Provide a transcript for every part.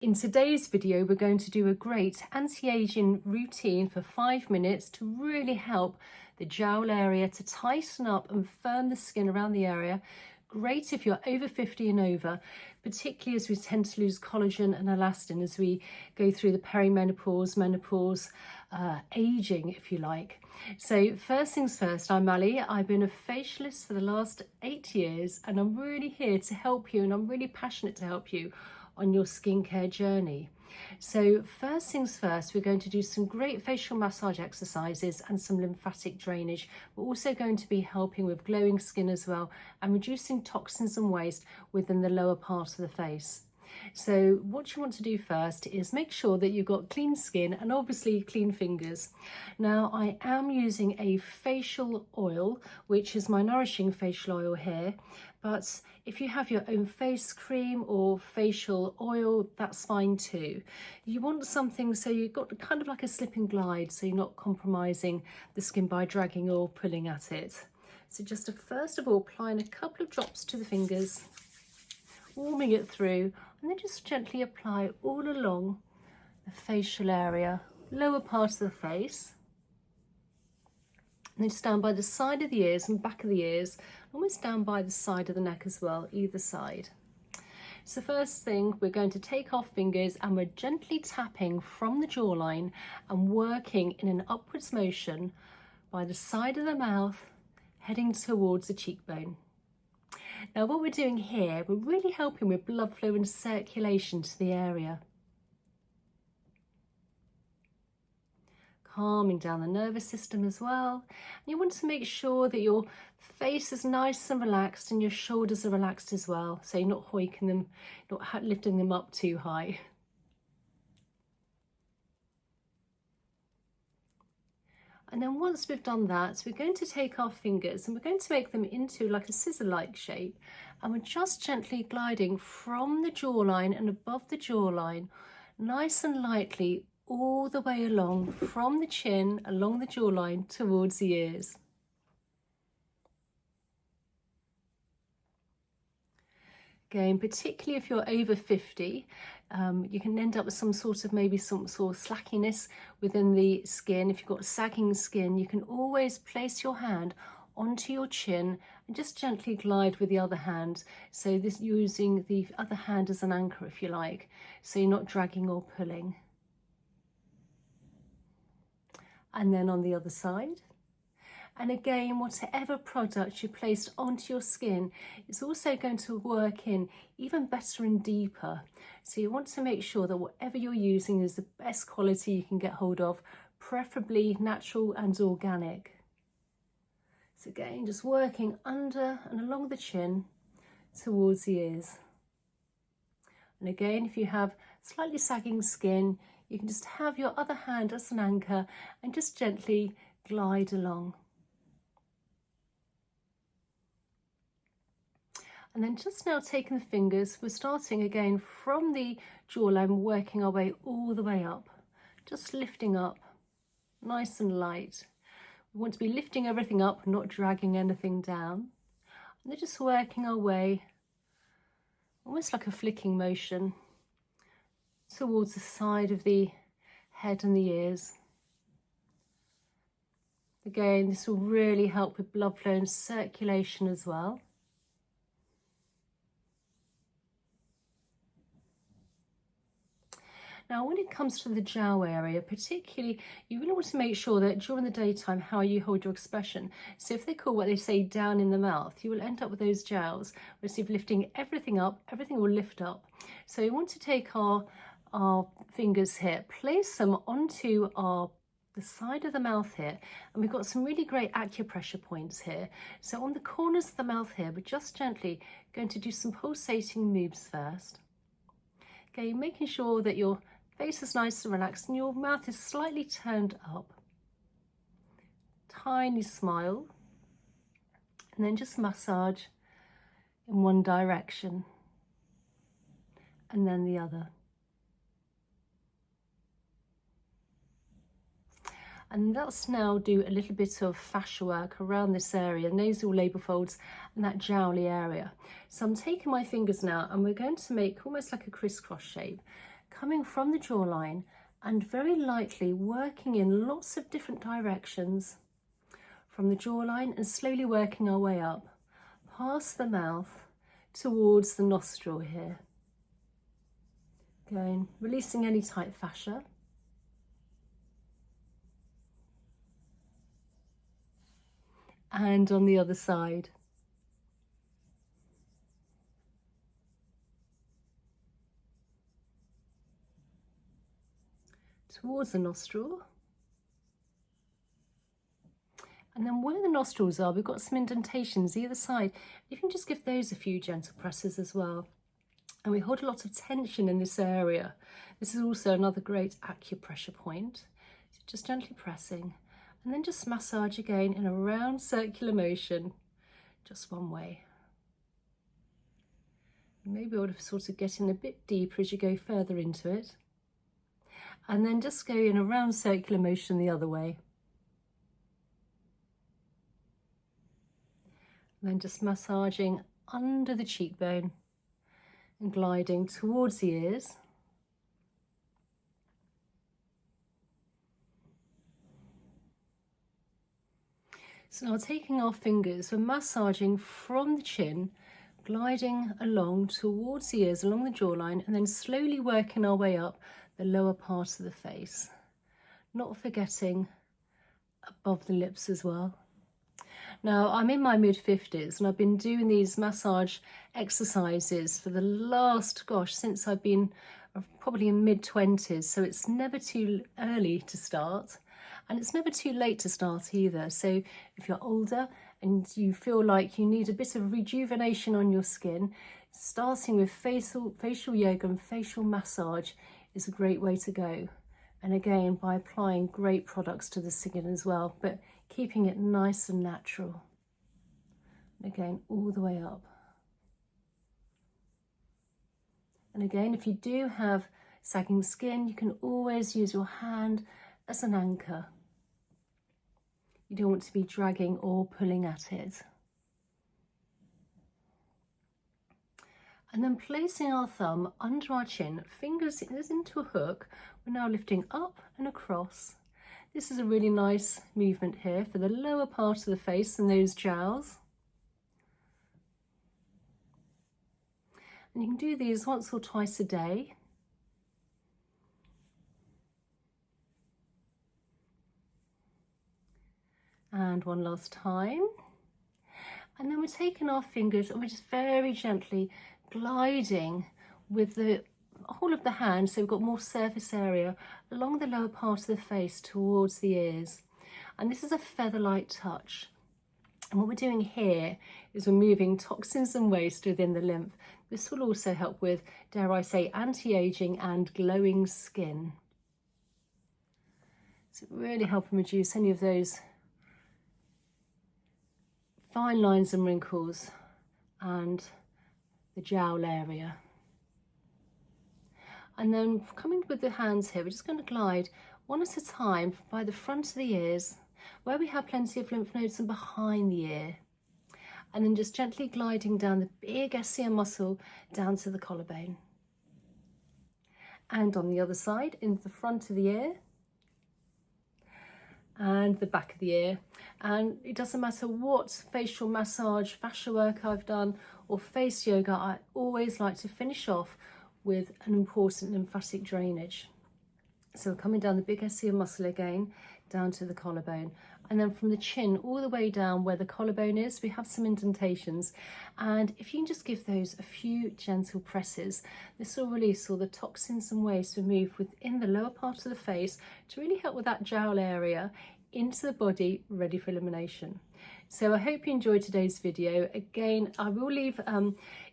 In today's video, we're going to do a great anti-aging routine for 5 minutes to really help the jowl area to tighten up and firm the skin around the area. Great if you're over 50 and over, particularly as we tend to lose collagen and elastin as we go through the perimenopause, menopause, aging, if you like. So first things first, I'm Ali. I've been a facialist for the last 8 years, and I'm really here to help you, and I'm really passionate to help you on your skincare journey. So first things first, we're going to do some great facial massage exercises and some lymphatic drainage. We're also going to be helping with glowing skin as well and reducing toxins and waste within the lower part of the face. So what you want to do first is make sure that you've got clean skin and obviously clean fingers. Now I am using a facial oil, which is my nourishing facial oil here, but if you have your own face cream or facial oil, that's fine too. You want something so you've got kind of like a slip and glide, so you're not compromising the skin by dragging or pulling at it. So just first of all, applying a couple of drops to the fingers, warming it through, and then just gently apply all along the facial area, lower part of the face. And then just down by the side of the ears and back of the ears, almost down by the side of the neck as well, either side. So first thing, we're going to take our fingers and we're gently tapping from the jawline and working in an upwards motion by the side of the mouth, heading towards the cheekbone. Now what we're doing here, we're really helping with blood flow and circulation to the area. Calming down the nervous system as well. And you want to make sure that your face is nice and relaxed and your shoulders are relaxed as well. So you're not hoiking them, not lifting them up too high. And then once we've done that, we're going to take our fingers and we're going to make them into like a scissor-like shape. And we're just gently gliding from the jawline and above the jawline, nice and lightly, all the way along from the chin, along the jawline towards the ears. Again, particularly if you're over 50, you can end up with some sort of slackiness within the skin. If you've got sagging skin, you can always place your hand onto your chin and just gently glide with the other hand. So this using the other hand as an anchor, if you like, so you're not dragging or pulling. And then on the other side. And again, whatever product you placed onto your skin is also going to work in even better and deeper. So you want to make sure that whatever you're using is the best quality you can get hold of, preferably natural and organic. So again, just working under and along the chin towards the ears. And again, if you have slightly sagging skin, you can just have your other hand as an anchor and just gently glide along. And then just now taking the fingers, we're starting again from the jawline, working our way all the way up, just lifting up, nice and light. We want to be lifting everything up, not dragging anything down. And then just working our way, almost like a flicking motion, towards the side of the head and the ears. Again, this will really help with blood flow and circulation as well. Now, when it comes to the jowl area, particularly, you really want to make sure that during the daytime, how you hold your expression. So if they call what they say down in the mouth, you will end up with those jowls. Whereas if lifting everything up, everything will lift up. So you want to take our fingers here, place them onto the side of the mouth here, and we've got some really great acupressure points here. So on the corners of the mouth here, we're just gently going to do some pulsating moves first. Okay, making sure that your face is nice and relaxed and your mouth is slightly turned up. Tiny smile, and then just massage in one direction and then the other. And let's now do a little bit of fascia work around this area, nasal labial folds and that jowly area. So I'm taking my fingers now and we're going to make almost like a crisscross shape. coming from the jawline and very lightly working in lots of different directions from the jawline and slowly working our way up past the mouth towards the nostril here. Going, releasing any tight fascia. And on the other side. Towards the nostril. And then where the nostrils are, we've got some indentations either side. You can just give those a few gentle presses as well. And we hold a lot of tension in this area. This is also another great acupressure point. So just gently pressing and then just massage again in a round circular motion, just one way. You may be able to sort of get in a bit deeper as you go further into it. And then just go in a round circular motion the other way. And then just massaging under the cheekbone and gliding towards the ears. So now taking our fingers, we're massaging from the chin, gliding along towards the ears, along the jawline, and then slowly working our way up the lower part of the face. Not forgetting above the lips as well. Now, I'm in my mid-50s and I've been doing these massage exercises for the last, since I've been probably in mid-20s, so it's never too early to start and it's never too late to start either. So if you're older and you feel like you need a bit of rejuvenation on your skin, starting with facial yoga and facial massage is a great way to go. And again, by applying great products to the skin as well, but keeping it nice and natural. And again, all the way up. And again, if you do have sagging skin, you can always use your hand as an anchor. You don't want to be dragging or pulling at it. And then placing our thumb under our chin, fingers into a hook, we're now lifting up and across. This is a really nice movement here for the lower part of the face and those jowls. And you can do these once or twice a day. And one last time. And then we're taking our fingers and we're just very gently gliding with the whole of the hand, so we've got more surface area along the lower part of the face towards the ears. And this is a feather-like touch. And what we're doing here is we're moving toxins and waste within the lymph. This will also help with, dare I say, anti-aging and glowing skin. So really helping reduce any of those fine lines and wrinkles and the jowl area. And then coming with the hands here, we're just going to glide one at a time by the front of the ears, where we have plenty of lymph nodes, and behind the ear. And then just gently gliding down the big SCM muscle down to the collarbone. And on the other side, into the front of the ear and the back of the ear. And it doesn't matter what facial massage, fascia work I've done, or face yoga, I always like to finish off with an important lymphatic drainage. So we're coming down the big SCM muscle again, down to the collarbone. And then from the chin all the way down where the collarbone is, we have some indentations. And if you can just give those a few gentle presses, this will release all the toxins and waste removed within the lower part of the face to really help with that jowl area into the body, ready for elimination. So I hope you enjoyed today's video. Again, I will leave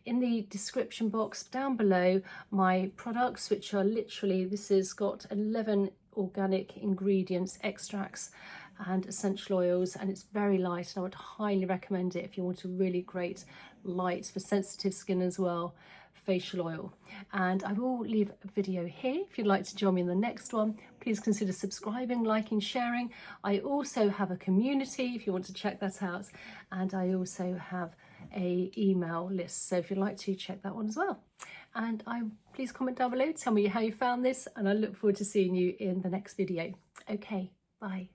in the description box down below my products, which are literally, this has got 11 organic ingredients, extracts and essential oils, and it's very light, and I would highly recommend it if you want a really great light for sensitive skin as well facial oil. And I will leave a video here. If you'd like to join me in the next one, please consider subscribing, liking, sharing. I also have a community if you want to check that out, and I also have a email list, so if you'd like to check that one as well. and please comment down below, tell me how you found this, and I look forward to seeing you in the next video. Okay, bye.